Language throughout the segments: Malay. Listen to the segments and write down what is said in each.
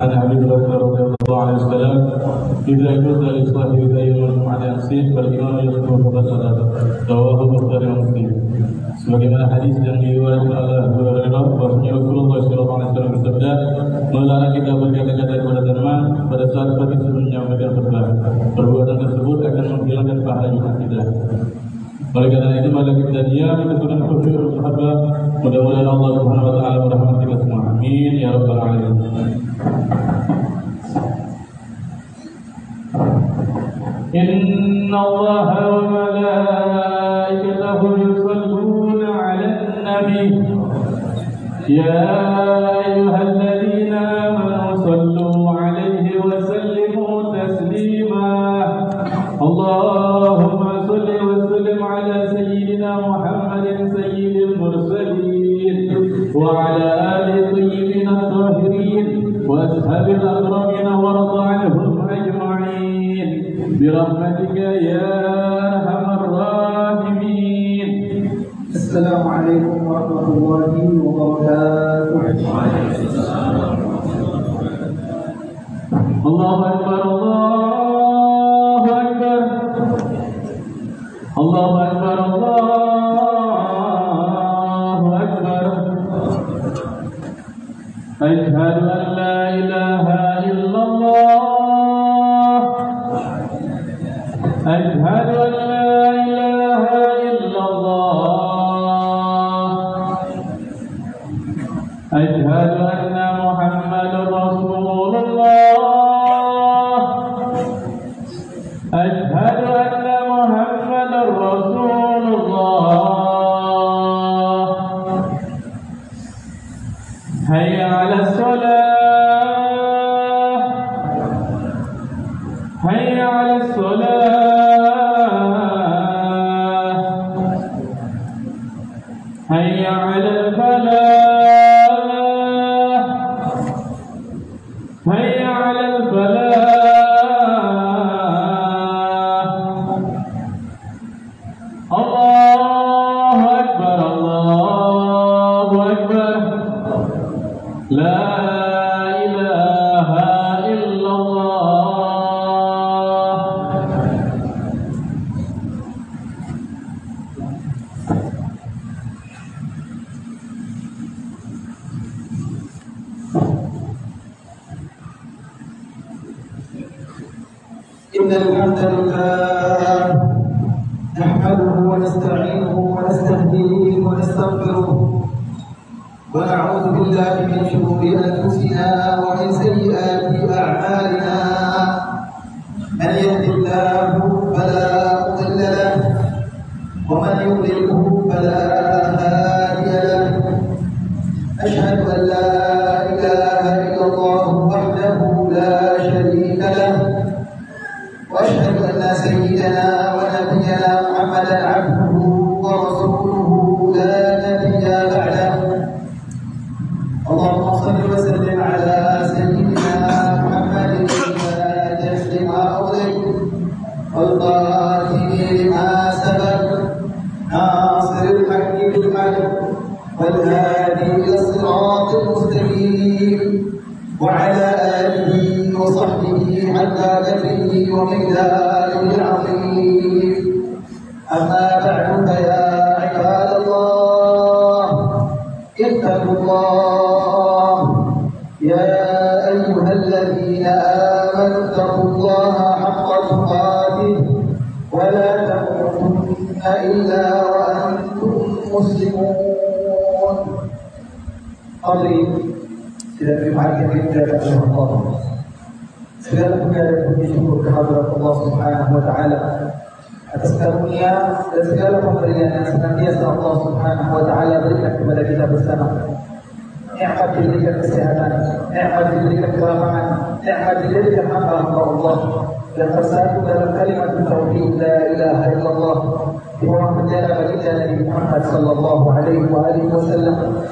عن أبي هريرة رضي الله عنه وسلم إذا كنت لصاحبك يوم على يقصد فالإمام يذكر فقد رواه البخاري ومسلم. Sebagaimana hadis yang diriwayatkan oleh Abu Hurairah bahwasanya Rasulullah sallallahu alaihi wasallam bersabda, melarang kita berkata-kata kepada teman pada saat kita disuruh menyampaikan khutbah. Perbuatan tersebut akan menghilangkan pahala iman kita. Oleh karena itu mari kita diam, kita turun khusyuk berkhutbah. Mudah-mudahan Allah Subhanahu wa taala merahmati kita semua. Amin ya rabbal alamin. Inna Allaha wa malaikatahu yusalluna 'alan nabi. Ya ayyuhalladzina amanu sallu 'alaihi wa sallimu taslima. Allahumma salli wa sallim 'ala sayyidina Muhammadin sayyidil mursalin wa 'ala alihi tayyibin at-tahirin wa ashabil akramin wa radha 'anhum ajma'in birahmatika ya arhamar rahimin. Assalamu alaikum warahmatullahi wabarakatuh. Allahu akbar, Allahu akbar, Allahu akbar, Allahu akbar. Asyhadu an la ilaha illallah, asyhadu an la ilaha illallah, asyhadu anna Muhammadar Rasulullah, asyhadu anna Muhammadar Rasulullah. Hayya 'alas salah, hayya 'alas salah, hayya 'alal falah, hayya 'alal falah. Allahu akbar, Allahu akbar. La ilaha illallah. Innal hamdalillah nahmaduhu wa nasta'inuhu wa nastahdihi wa nastaghfiruh. ونعوذ بالله من شرور أنفسنا ومن سيئات أعمالنا. من يهد الله فلا مضل له ومن يضلله فلا هادي له. أشهد أن لا إله إلا الله وحده لا شريك له وأشهد أن سيدنا ونبينا محمدا عبده ورسوله لا نبي بعده. اللهم صل وسلم على سيدنا محمد الفاتح لما أغلق والخاتم لما سبق ناصر الحق بالحق والهادي إلى الصراط المستقيم وعلى آله وصحبه حتى قدره ومقداره العظيم. أما بعد فيا عباد الله اتقوا الله يا أيها الذين آمنوا اتقوا الله حق تقاته ولا تموتن إلا وأنتم مسلمون. Hadirin, tidak terima kita kepada Allah. Segala puja dan puji syukur kehadirat Allah Subhanahu wa taala atas karunia dan segala pemberian yang senantiasa Allah Subhanahu wa taala berikan kepada kita bersama. Nikmat diberikan kesehatan, nikmat diberikan kelapangan, nikmat diberikan hamba-hamba Allah dan bersatu dalam kalimat tauhid la ilaha illallah di bawah bendera baginda Nabi Muhammad sallallahu alaihi wasallam.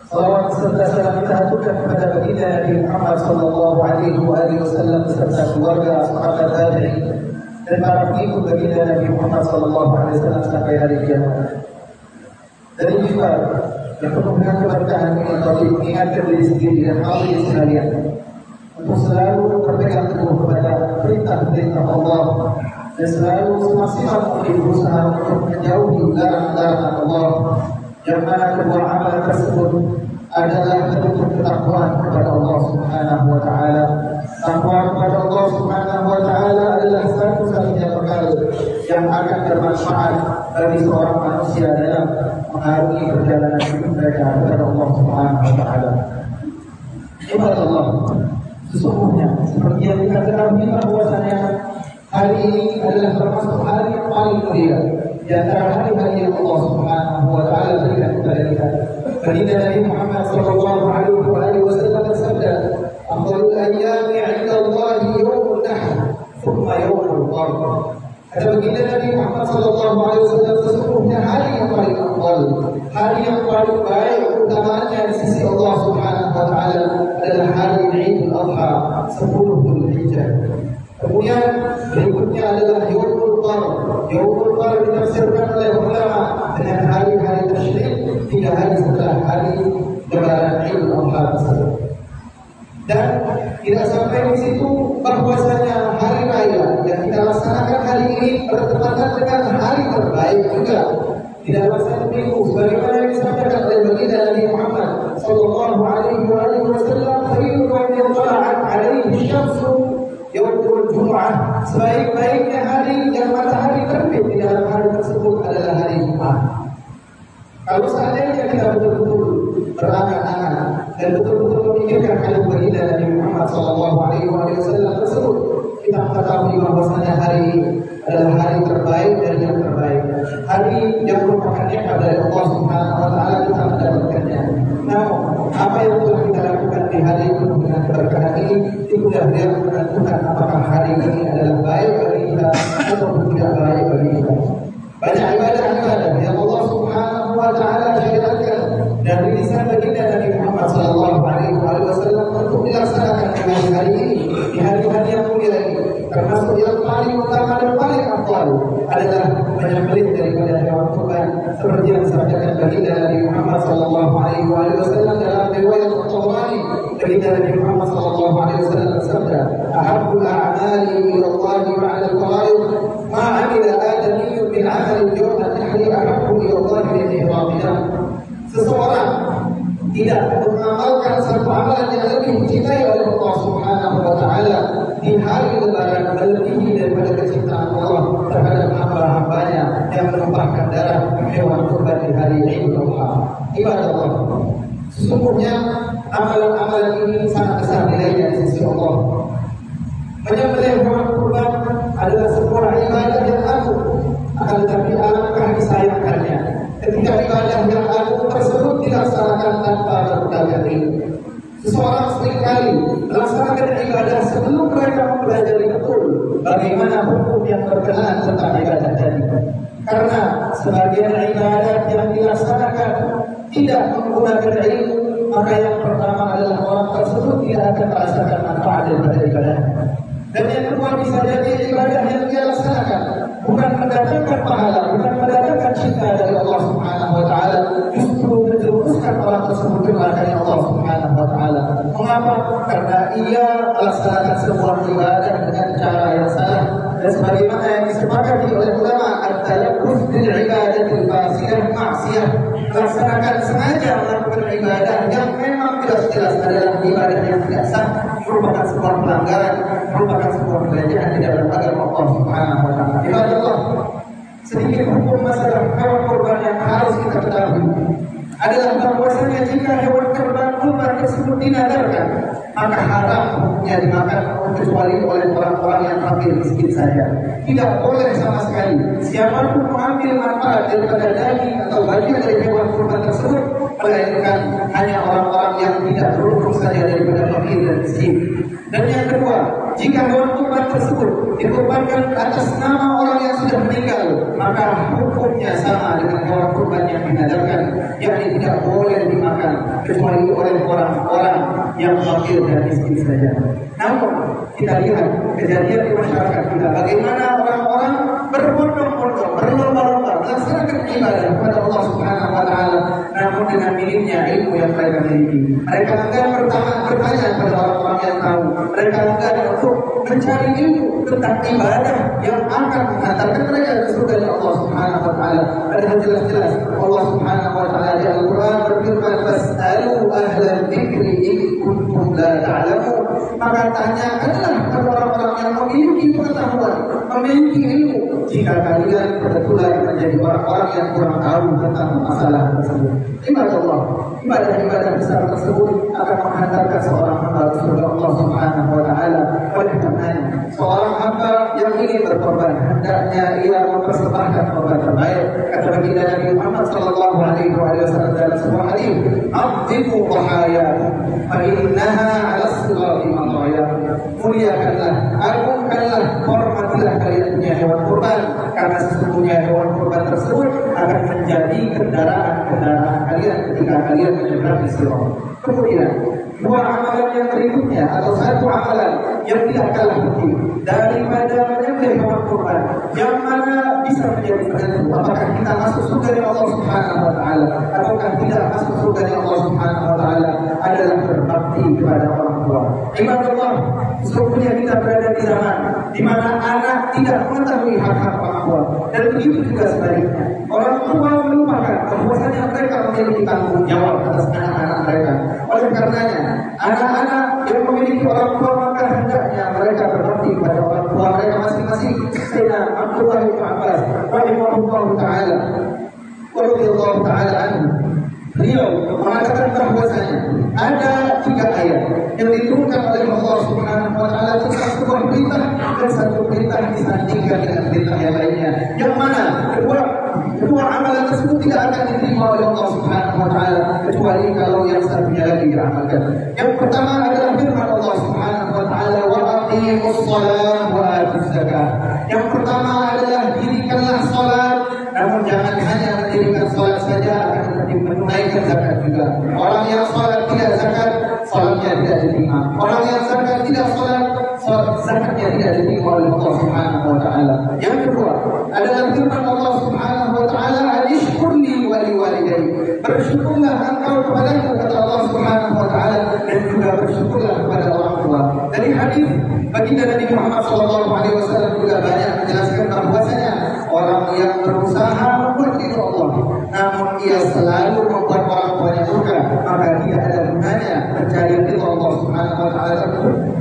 Salawat serta salam kita haturkan kepada baginda Nabi Muhammad sallallahu alaihi wasallam beserta keluarga, sahabat, tabi'in dan para pengikut baginda Nabi Muhammad sallallahu alaihi wasallam sampai hari kiamat. Dan juga yang penuh dengan keberkahan ini, tapi mengingatkan diri sendiri dan hadirin sekalian untuk selalu berpegang teguh kepada perintah-perintah Allah dan selalu semaksimal mungkin berusaha untuk menjauhi larangan-larangan Allah, yang mana kedua amal tersebut adalah bentuk ketakwaan kepada Allah Subhanahu wa taala. Takwa kepada Allah Subhanahu wa taala adalah satu-satunya perkara yang akan bermanfaat bagi seorang manusia dalam mengarungi perjalanan hidup mereka kepada Allah Subhanahu wa taala. Ibadah Allah, sesungguhnya seperti yang kita ketahui bahwasanya hari ini adalah termasuk hari yang paling mulia di antara hari-hari yang Allah Subhanahu wa taala berikan kepada kita. Baginda Nabi Muhammad sallallahu alaihi wasallam bersabda, "Afdalul ayyami 'inda Allah yaumul nahr, thumma yaumul qarn." Kata baginda Nabi Muhammad sallallahu alaihi wasallam, sesungguhnya hari yang paling afdal, hari yang paling baik utamanya di sisi Allah Subhanahu wa taala adalah hari Idul Adha 10 Dzulhijjah. Kemudian berikutnya adalah Yaumul Qarn. Yaumul Qarn ditafsirkan oleh ulama dengan hari-hari tasyrik 3 hari setelah hari lebaran Idul Adha tersebut. Dan tidak sampai di situ bahwasanya hari raya yang kita laksanakan hari ini bertepatan dengan hari terbaik juga. Tidaklah satu minggu sebagaimana yang disampaikan oleh baginda Nabi Muhammad sallallahu alaihi wasallam, "Khairun min tala'at 'alaihi syamsu yaumul Jum'ah." Sebaik-baiknya hari yang matahari terbit di dalam hari tersebut adalah hari Jumat. Kalau seandainya kita betul-betul berangan-angan dan betul-betul memikirkan hadis baginda Nabi Muhammad sallallahu alaihi wasallam tersebut, kita mengetahui bahwasanya hari ini adalah hari terbaik dan yang terbaik, hari yang merupakan nikmat dari Allah Subhanahu wa taala kita mendapatkannya. Namun, apa yang telah kita lakukan di hari itu dengan keberkahan ini, itulah yang menentukan apakah hari ini adalah baik bagi kita atau tidak baik bagi kita. Banyak ibadah-ibadah yang Allah Subhanahu wa taala syariatkan dari lisan baginda Nabi Muhammad sallallahu alaihi wasallam untuk dilaksanakan di hari ini, di hari-hari yang mulia ini. Termasuk yang paling utama dan paling afdal adalah menyembelih daripada hewan kurban, seperti yang disampaikan baginda Nabi Muhammad sallallahu alaihi wasallam dalam riwayat Tabrani. Baginda Nabi Muhammad sallallahu alaihi wasallam bersabda, "Ahabbul a'mali ila Allah ba'da al-fara'id ma 'amila adamiyyun min 'amali yawm an-nahri ahabbu ila Allah min ihramina." Seseorang tidak mengamalkan satu amalan yang lebih dicintai oleh Allah Subhanahu wa taala di hari lebaran melebihi daripada kecintaan Allah terhadap hamba-hambanya yang menumpahkan darah hewan kurban di hari Idul Adha. Ibadah Allah, sesungguhnya amalan-amalan ini sangat besar nilainya di sisi Allah. Menyembelih hewan kurban adalah sebuah ibadah yang agung, akan tetapi alangkah disayangkannya ketika ibadah yang agung tersebut dilaksanakan tanpa berbekal ilmu. Seseorang seringkali melaksanakan ibadah sebelum mereka mempelajari betul bagaimana hukum yang berkenaan tentang ibadah tadi. Karena sebagian ibadah yang dilaksanakan tidak menggunakan ilmu, maka yang pertama adalah orang tersebut tidak akan merasakan manfaat daripada ibadah. Dan yang kedua, bisa jadi ibadah yang dia laksanakan bukan mendatangkan pahala, bukan mendatangkan cinta dari Allah Subhanahu wa taala, justru menjerumuskan orang tersebut ke neraka Allah Subhanahu wa taala. Mengapa? Karena ia melaksanakan sebuah ibadah dengan cara yang salah. Dan sebagaimana yang disepakati oleh ulama, at-talaffuz bil ibadatil fasidah ma'siyah. Melaksanakan sengaja melakukan ibadah yang memang jelas-jelas adalah ibadah yang tidak sah, merupakan sebuah pelanggaran, merupakan sebuah pelanggaran di dalam agama Allah Subhanahu wa taala. Ibadah Allah, sedikit hukum masalah hewan kurban yang harus kita ketahui adalah bahwasanya jika hewan kurban tersebut dinadarkan, maka haram hukumnya dimakan kecuali oleh orang-orang yang fakir miskin saja. Tidak boleh sama sekali siapapun mengambil manfaat daripada daging atau bagian dari hewan kurban tersebut, melainkan hanya orang-orang yang tidak beruntung saja daripada fakir dan miskin. Dan yang kedua, jika hewan kurban tersebut dikurbankan atas nama orang yang sudah meninggal, maka hukumnya sama dengan hewan kurban yang dinadarkan, yakni tidak boleh dimakan kecuali oleh orang-orang yang fakir dan miskin saja. Namun kita lihat kejadian di masyarakat kita, bagaimana orang-orang berbondong-bondong, berlomba-lomba melaksanakan ibadah kepada Allah Subhanahu wa taala, namun dengan minimnya ilmu yang mereka miliki. Mereka enggan bertanya kepada orang-orang yang tahu. mereka enggan untuk mencari ilmu tentang ibadah yang akan mengantarkan mereka ke surga Allah Subhanahu wa taala. Ada jelas-jelas Allah Subhanahu wa taala di Al-Qur'an berfirman, "Fas'alu ahlal dzikri in kuntum la ta'lamun." Maka tanyakanlah kepada orang-orang yang memiliki pengetahuan, memiliki ilmu, jika kalian kebetulan menjadi orang-orang yang kurang tahu tentang masalah tersebut. Ibadah-ibadah besar tersebut akan menghantarkan seorang hamba ke surga Allah Subhanahu wa taala. Oleh karenanya, seorang hamba yang ingin berkorban hendaknya ia mempersembahkan korban terbaik. Kata baginda Nabi Muhammad sallallahu alaihi wasallam dalam sebuah hadis, "Aqdimu dhahaya fa innaha 'ala as-sirati madaya." Muliakanlah, agungkanlah, hormatilah kalian punya hewan kurban, karena sesungguhnya hewan kurban tersebut akan menjadi kendaraan kalian ketika kalian menyeberangi sirat. Kemudian dua amalan yang berikutnya atau satu amalan yang tidak kalah penting daripada menyembelih hewan kurban, yang mana bisa menjadi penentu apakah kita masuk surga dari Allah Subhanahu wa taala ataukah tidak masuk surga dari Allah Subhanahu wa taala, adalah berbakti kepada orang tua. Ibadallah, sesungguhnya kita berada di zaman di mana anak tidak mengetahui hak-hak orang tua, dan begitu juga sebaliknya. Orang tua melupakan bahwasanya mereka memiliki tanggung jawab atas anak-anak mereka. Oleh karenanya, anak-anak yang memiliki orang tua maka hendaknya mereka berbakti kepada orang tua mereka masing-masing. Sayyidina Abdullah bin Abbas rahimahullahu taala wa radhiyallahu taala anhu, beliau mengatakan bahwasanya ada 3 ayat yang diturunkan oleh Allah Subhanahu wa taala tentang sebuah perintah dan satu perintah disandingkan dengan perintah yang lainnya, yang mana kedua amalan tersebut tidak akan diterima oleh Allah Subhanahu wa taala kecuali kalau yang satunya lagi diamalkan. Yang pertama adalah firman Allah Subhanahu wa taala, "Wa aqimus shalah wa atuz zakah." Yang pertama adalah dirikanlah salat, namun jangan hanya mendirikan salat saja, akan tetapi menunaikan zakat juga. Orang yang salat tidak zakat, salatnya tidak diterima. Orang yang zakat tidak salat, zakatnya tidak diterima oleh Allah Subhanahu wa taala. Yang kedua adalah firman Allah Subhanahu wa taala, "Anishkurli wa liwalidayya." Bersyukurlah engkau kepadaku, kata Allah Subhanahu wa taala, dan juga bersyukurlah kepada orang tua. Dari hadis baginda Nabi Muhammad sallallahu alaihi wasallam juga banyak menjelaskan bahwasanya orang yang berusaha membuat ridho Allah, namun ia selalu membuat orang tuanya murka, maka tidak ada gunanya mencari ridho Allah Subhanahu wa taala,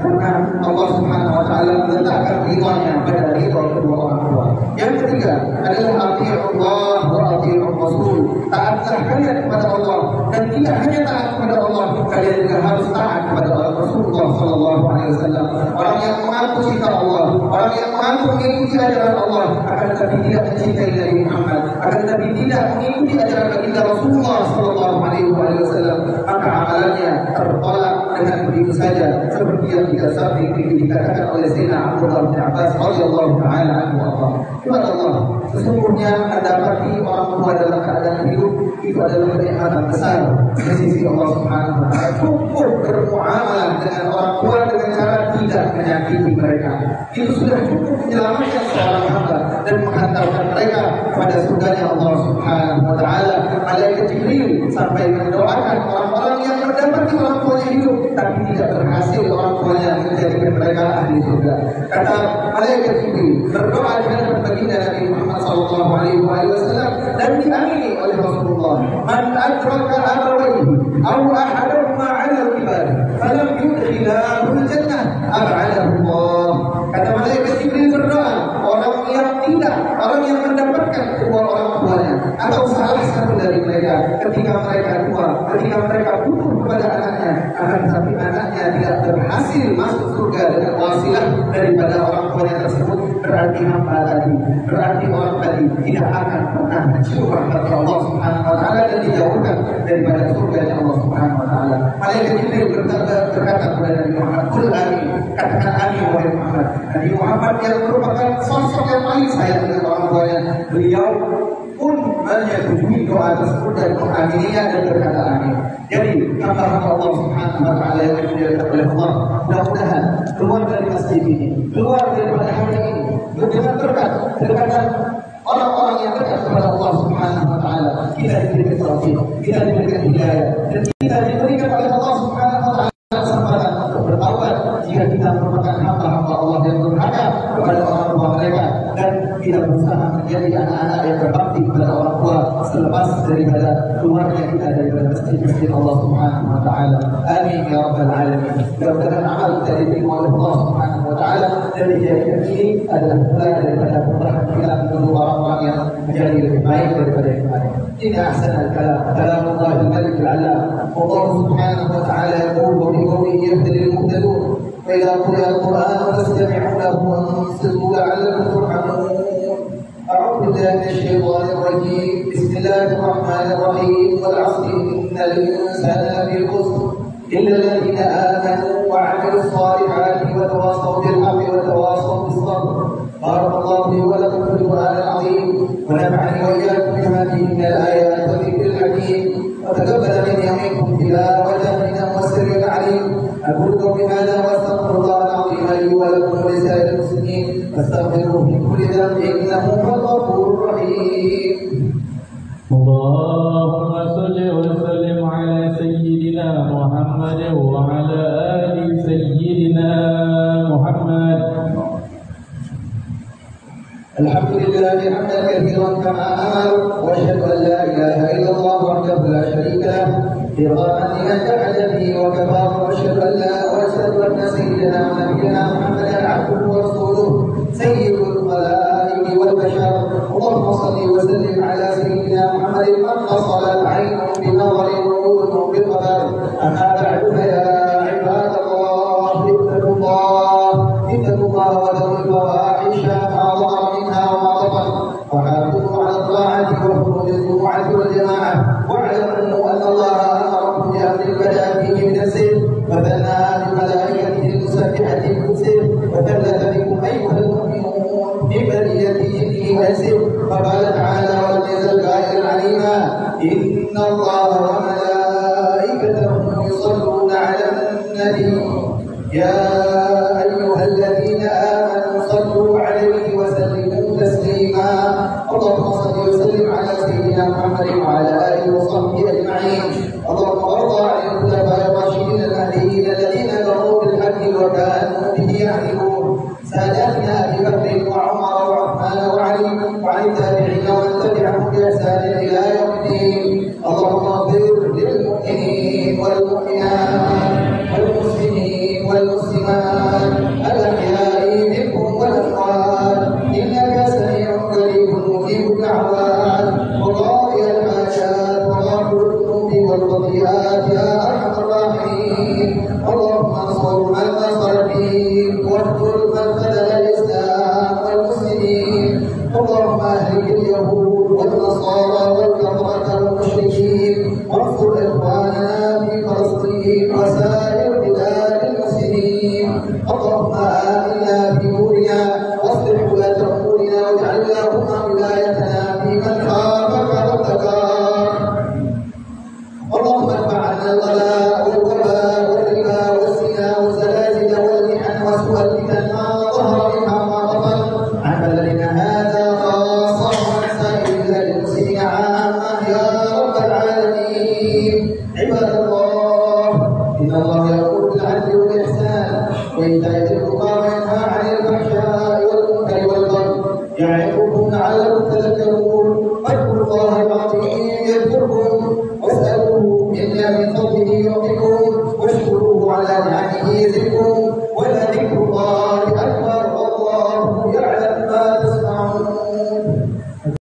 karena Allah Subhanahu wa taala meletakkan ridhonya pada ridho kedua orang tua. Yang ketiga adalah atii'ullah wa atii'ur rasul. Taatlah kalian kepada Allah, dan tidak hanya taat kepada Allah, kalian juga harus taat kepada Rasulullah sallallahu alaihi wasallam. Orang yang mengaku cinta Allah, orang yang mengaku mengikuti ajaran Allah, akan tetapi tidak mencintai Nabi Muhammad, akan tetapi tidak mengikuti ajaran baginda Rasulullah sallallahu alaihi wasallam, maka amalannya tertolak dengan begitu saja, seperti yang dikatakan oleh Sayyidina Abdullah bin Abbas radhiyallahu taala anhu. Allah, sesungguhnya mendapati orang tua dalam keadaan hidup itu adalah kenikmatan besar di sisi Allah Subhanahu wa taala. Cukup bermuamalah dengan orang tua dengan cara tidak menyakiti mereka, itu sudah cukup menyelamatkan seorang hamba dan menghantarkan mereka kepada surganya Allah Subhanahu wa taala. Malaikat Jibril sampai mendoakan orang-orang yang mendapati orang tuanya hidup tapi tidak berhasil orang tuanya menjadikan mereka ahli surga. Kata malaikat Jibril berdoa dengan baginda Nabi Muhammad sallallahu alaihi wasallam dan diamini oleh Rasulullah, "Man adraka abawayhi aw ahaduhuma 'ala al-kibar falam yudkhilahu al-jannah ab'adahu Allah." Kata malaikat Jibril berdoa, orang yang mendapatkan kedua orang tuanya atau salah satu dari mereka ketika mereka tua, ketika mereka butuh kepada anaknya, akan tetapi anaknya tidak berhasil masuk surga dengan wasilah daripada orang tuanya tersebut, berarti hamba tadi, berarti orang tadi tidak akan pernah mencium rahmat Allah Subhanahu wa taala dan dijauhkan daripada surganya Allah Subhanahu wa taala. Malaikat Jibril berkata kepada Nabi Muhammad, "Qul amin." Katakan amin wahai Muhammad. Nabi Muhammad yang merupakan sosok yang paling sayang dengan orang tuanya, beliau pun menyetujui doa tersebut dan mengamininya dan berkata amin. Jadi hamba-hamba Allah Subhanahu wa taala yang dimuliakan oleh Allah, mudah-mudahan keluar dari masjid ini, keluar daripada hari ini dengan berkat kedekatan orang-orang yang dekat kepada Allah Subhanahu wa taala, kita diberikan taufik, kita diberikan hidayah, dan kita diberikan oleh Allah Subhanahu wa taala kesempatan untuk bertaubat jika kita kita merupakan hamba-hamba Allah yang durhaka kepada orang tua mereka dan tidak berusaha menjadi anak-anak yang berbakti kepada orang tua selepas daripada keluarnya kita daripada masjid Allah Subhanahu wa taala. Amin ya rabbal alamin. Mudah-mudahan amal kita diterima oleh Allah Subhanahu wa taala dan dijadikan ini adalah mulai daripada perubahan kita menuju orang-orang yang menjadi lebih baik daripada yang kemarin. Ini ahsan al-kalam, kalamullah al-malik al-alam. Allah Subhanahu wa taala yaqul wa bi qawlihi yahtadil muhtadun. فإذا قرئ القرآن فاستمعوا له وانصتوا لعلكم ترحمون. أعوذ بالله من الشيطان الرجيم. بسم الله الرحمن الرحيم. والعصر إن الإنسان لفي خسر إلا الذين آمنوا وعملوا الصالحات وتواصوا بالحق وتواصوا بالصبر. بارك الله لي ولكم في القرآن العظيم ونفعني وإياكم بما فيه من الآيات والذكر الحكيم وتقبل مني ومنكم تلاوة من المسر العليم. أقول قولي هذا وأستغفر الله العظيم لي ولكم ولسائر المسلمين فاستغفروه من كل ذنب إنه هو الغفور الرحيم. اللهم صل وسلم على سيدنا محمد وعلى آل سيدنا محمد. الحمد لله حمدا كثيرا كما أمر وأشهد أن لا إله إلا الله وحده لا شريك له إرغاما لمن جحد به وكفر وأشهد أن سيدنا ونبينا محمدا عبده ورسوله سيد الخلائق والبشر. اللهم صل وسلم على سيدنا محمد من بصرت عين بنظر وعود بقدر. أما بعد فيا عباد الله اتقوا الله وذروا الفواحش ما ظهر منها وما بطن وحافظوا على الطاعة وحضور الجمعة والجماعة واعلموا أن الله أمركم بأمر بدأ فيه بنفسه وثنى بملائكته المسبحة بقدسه وثلث بكم أيها المؤمنون ببريته في نفسه فقال تعالى ولم يزل قائلا عليما إن الله وملائكته يصلون على النبي يا أيها الذين آمنوا صلوا عليه وسلموا تسليما. اللهم صل وسلم على سيدنا محمد وعلى آله وصحبه أجمعين. اللهم وارض عن الخلفاء الراشدين المهديين الذين جروا بالحق وكانوا به يعدلون ساداتنا أبي بكر وعمر وعثمان وعلي وعن التابعين ومن تبعهم بإحسان إلى يوم الدين. اللهم اغفر للمؤمنين والمؤمنات والمسلمين والمسلمات الأحياء منهم والأموات إنك سميع قريب مجيب الدعوات وقاضي الحاجات وغافر الذنوب والخطيئات يا أرحم الراحمين. اللهم انصر من نصر الدين واقتل من خذل الإسلام والمسلمين. اللهم أهلك اليهود والنصارى والكفرة والمشركين واغفر إخواننا في فلسطين وسائر بلاد المسلمين. اللهم آمنا في دورنا واصلح ولاة أمورنا واجعل اللهم ولايتنا في من خافك واتقاك. اللهم ارفع عنا الغلاء والوباء والربا والزنا والزلازل والمحن وسوء الفتن ما ظهر منها وما بطن عن بلدنا هذا خاصة وعن سائر بلاد المسلمين عامة يا رب العالمين. عباد الله إن الله يقول بالعدل والإحسان وإيتاء ذي القربى وينهى عن